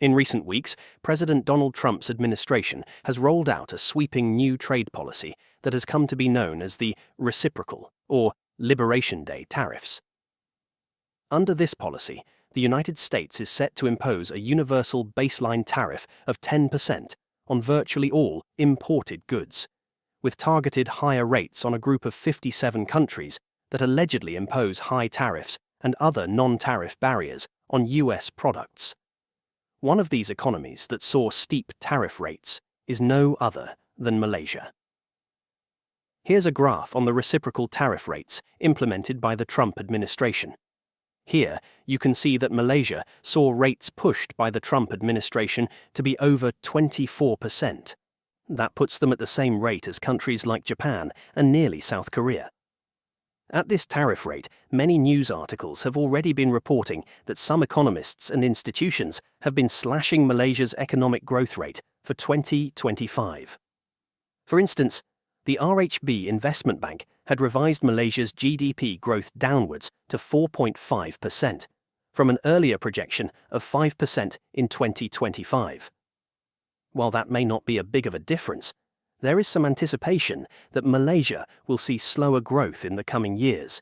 In recent weeks, President Donald Trump's administration has rolled out a sweeping new trade policy that has come to be known as the reciprocal, or Liberation Day tariffs. Under this policy, the United States is set to impose a universal baseline tariff of 10% on virtually all imported goods, with targeted higher rates on a group of 57 countries that allegedly impose high tariffs and other non-tariff barriers on US products. One of these economies that saw steep tariff rates is no other than Malaysia. Here's a graph on the reciprocal tariff rates implemented by the Trump administration. Here, you can see that Malaysia saw rates pushed by the Trump administration to be over 24%. That puts them at the same rate as countries like Japan and nearly South Korea. At this tariff rate, many news articles have already been reporting that some economists and institutions have been slashing Malaysia's economic growth rate for 2025. For instance, the RHB Investment Bank had revised Malaysia's GDP growth downwards to 4.5%, from an earlier projection of 5% in 2025. While that may not be a big of a difference, there is some anticipation that Malaysia will see slower growth in the coming years.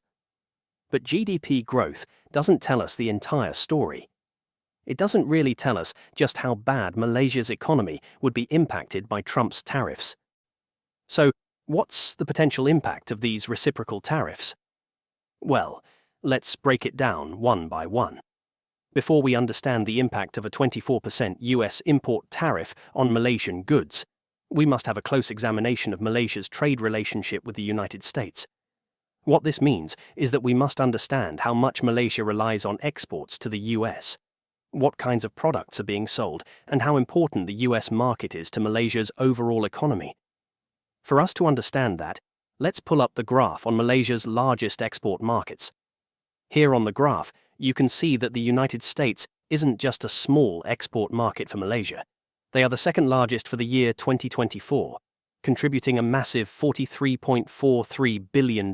But GDP growth doesn't tell us the entire story. It doesn't really tell us just how bad Malaysia's economy would be impacted by Trump's tariffs. So, what's the potential impact of these reciprocal tariffs? Well, let's break it down one by one. Before we understand the impact of a 24% US import tariff on Malaysian goods, we must have a close examination of Malaysia's trade relationship with the United States. What this means is that we must understand how much Malaysia relies on exports to the US, what kinds of products are being sold, and how important the US market is to Malaysia's overall economy. For us to understand that, let's pull up the graph on Malaysia's largest export markets. Here on the graph, you can see that the United States isn't just a small export market for Malaysia. They are the second largest for the year 2024, contributing a massive $43.43 billion.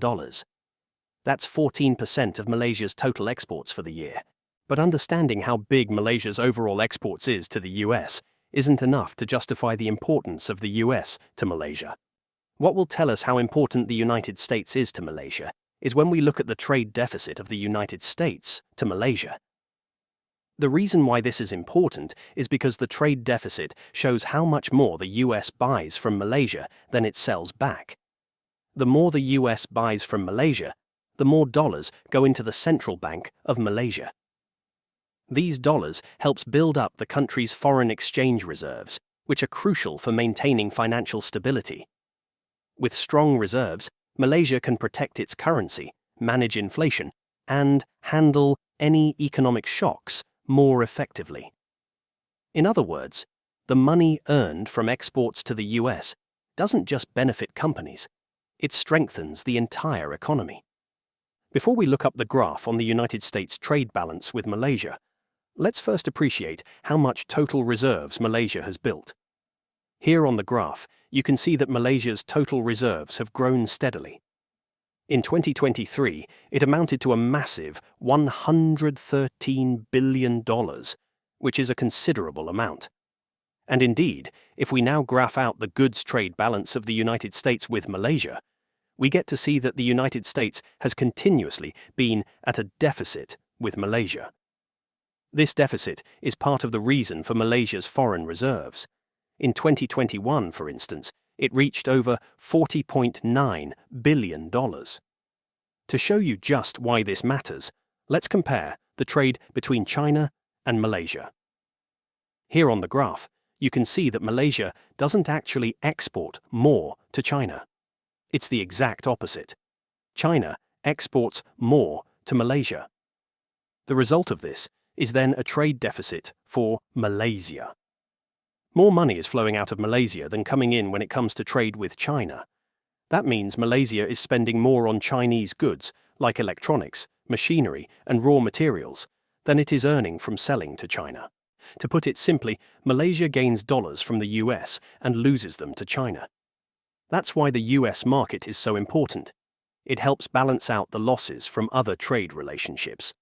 That's 14% of Malaysia's total exports for the year. But understanding how big Malaysia's overall exports is to the US isn't enough to justify the importance of the US to Malaysia. What will tell us how important the United States is to Malaysia is when we look at the trade deficit of the United States to Malaysia. The reason why this is important is because the trade deficit shows how much more the US buys from Malaysia than it sells back. The more the US buys from Malaysia, the more dollars go into the central bank of Malaysia. These dollars helps build up the country's foreign exchange reserves, which are crucial for maintaining financial stability. With strong reserves, Malaysia can protect its currency, manage inflation, and handle any economic shocks more effectively. In other words, the money earned from exports to the US doesn't just benefit companies, it strengthens the entire economy. Before we look up the graph on the United States trade balance with Malaysia, let's first appreciate how much total reserves Malaysia has built. Here on the graph, you can see that Malaysia's total reserves have grown steadily. In 2023, it amounted to a massive $113 billion, which is a considerable amount. And indeed, if we now graph out the goods trade balance of the United States with Malaysia, we get to see that the United States has continuously been at a deficit with Malaysia. This deficit is part of the reason for Malaysia's foreign reserves. In 2021, for instance, it reached over $40.9 billion. To show you just why this matters, let's compare the trade between China and Malaysia. Here on the graph, you can see that Malaysia doesn't actually export more to China. It's the exact opposite. China exports more to Malaysia. The result of this is then a trade deficit for Malaysia. More money is flowing out of Malaysia than coming in when it comes to trade with China. That means Malaysia is spending more on Chinese goods, like electronics, machinery, and raw materials, than it is earning from selling to China. To put it simply, Malaysia gains dollars from the US and loses them to China. That's why the US market is so important. It helps balance out the losses from other trade relationships.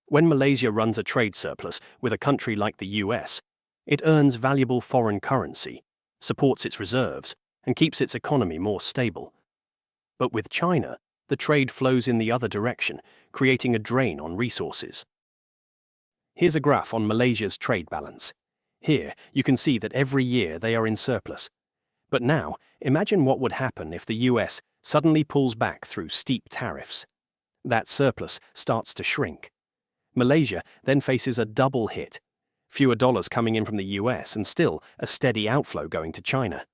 When Malaysia runs a trade surplus with a country like the US, It earns valuable foreign currency, supports its reserves, and keeps its economy more stable. But with China, the trade flows in the other direction, creating a drain on resources. Here's a graph on Malaysia's trade balance. Here, you can see that every year they are in surplus. But now, imagine what would happen if the US suddenly pulls back through steep tariffs. That surplus starts to shrink. Malaysia then faces a double hit: fewer dollars coming in from the US and still a steady outflow going to China.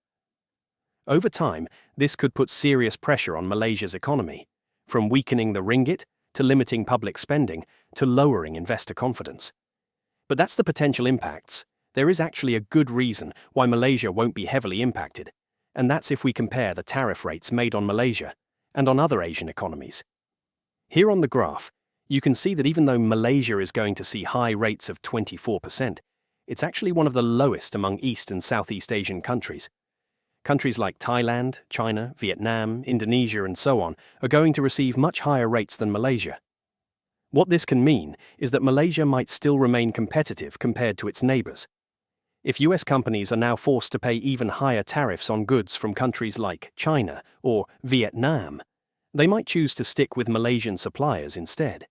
Over time, this could put serious pressure on Malaysia's economy, from weakening the ringgit to limiting public spending to lowering investor confidence. But that's the potential impacts. There is actually a good reason why Malaysia won't be heavily impacted, and that's if we compare the tariff rates made on Malaysia and on other Asian economies. Here on the graph, you can see that even though Malaysia is going to see high rates of 24%, it's actually one of the lowest among East and Southeast Asian countries. Countries like Thailand, China, Vietnam, Indonesia, and so on are going to receive much higher rates than Malaysia. What this can mean is that Malaysia might still remain competitive compared to its neighbors. If US companies are now forced to pay even higher tariffs on goods from countries like China or Vietnam, they might choose to stick with Malaysian suppliers instead.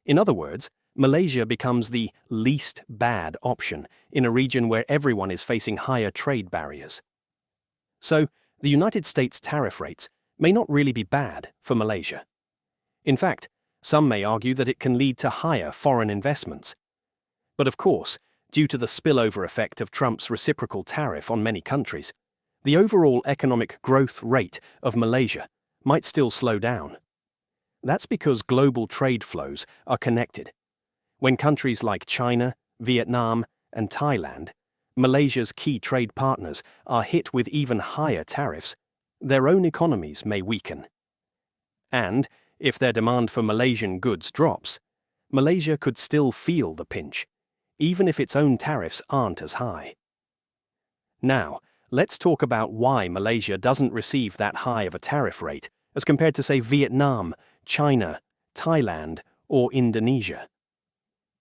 In other words, Malaysia becomes the least bad option in a region where everyone is facing higher trade barriers. So, the United States tariff rates may not really be bad for Malaysia. In fact, some may argue that it can lead to higher foreign investments. But of course, due to the spillover effect of Trump's reciprocal tariff on many countries, the overall economic growth rate of Malaysia might still slow down. That's because global trade flows are connected. When countries like China, Vietnam, and Thailand, Malaysia's key trade partners, are hit with even higher tariffs, their own economies may weaken. And, if their demand for Malaysian goods drops, Malaysia could still feel the pinch, even if its own tariffs aren't as high. Now, let's talk about why Malaysia doesn't receive that high of a tariff rate as compared to, say, Vietnam, China, Thailand, or Indonesia.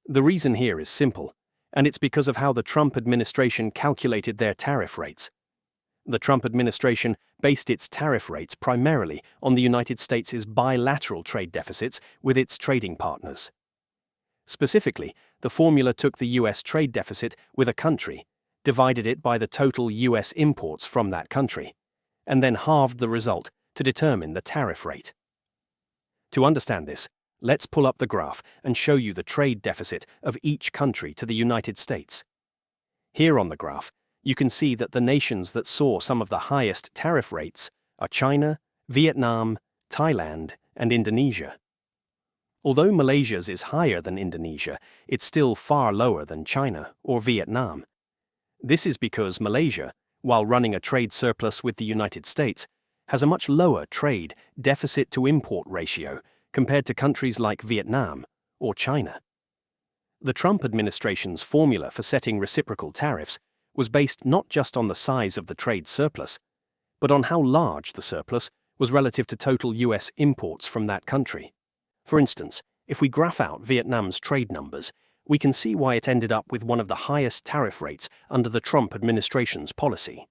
The reason here is simple, and it's because of how the Trump administration calculated their tariff rates. The Trump administration based its tariff rates primarily on the United States' bilateral trade deficits with its trading partners. Specifically, the formula took the US trade deficit with a country, divided it by the total US imports from that country, and then halved the result to determine the tariff rate. To understand this, let's pull up the graph and show you the trade deficit of each country to the United States. Here on the graph, you can see that the nations that saw some of the highest tariff rates are China, Vietnam, Thailand, and Indonesia. Although Malaysia's is higher than Indonesia, it's still far lower than China or Vietnam. This is because Malaysia, while running a trade surplus with the United States, has a much lower trade deficit-to-import ratio compared to countries like Vietnam or China. The Trump administration's formula for setting reciprocal tariffs was based not just on the size of the trade surplus, but on how large the surplus was relative to total US imports from that country. For instance, if we graph out Vietnam's trade numbers, we can see why it ended up with one of the highest tariff rates under the Trump administration's policy.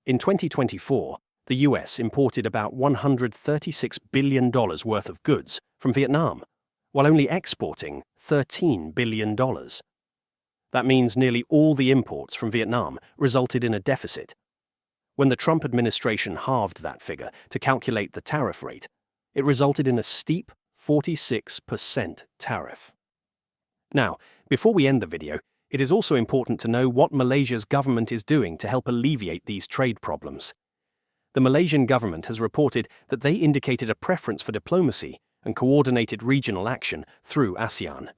In 2024, the US imported about $136 billion worth of goods from Vietnam, while only exporting $13 billion. That means nearly all the imports from Vietnam resulted in a deficit. When the Trump administration halved that figure to calculate the tariff rate, it resulted in a steep 46% tariff. Now, before we end the video, it is also important to know what Malaysia's government is doing to help alleviate these trade problems. The Malaysian government has reported that they indicated a preference for diplomacy and coordinated regional action through ASEAN.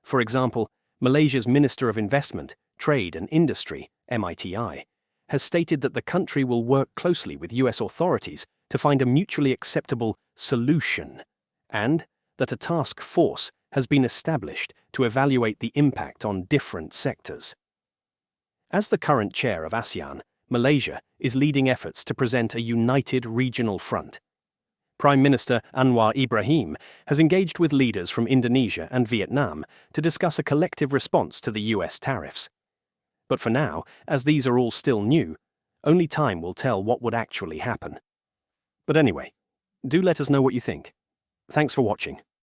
For example, Malaysia's Minister of Investment, Trade and Industry, MITI, has stated that the country will work closely with US authorities to find a mutually acceptable solution, and that a task force has been established to evaluate the impact on different sectors. As the current chair of ASEAN, Malaysia is leading efforts to present a united regional front. Prime Minister Anwar Ibrahim has engaged with leaders from Indonesia and Vietnam to discuss a collective response to the US tariffs. But for now, as these are all still new, only time will tell what would actually happen. But anyway, do let us know what you think. Thanks for watching.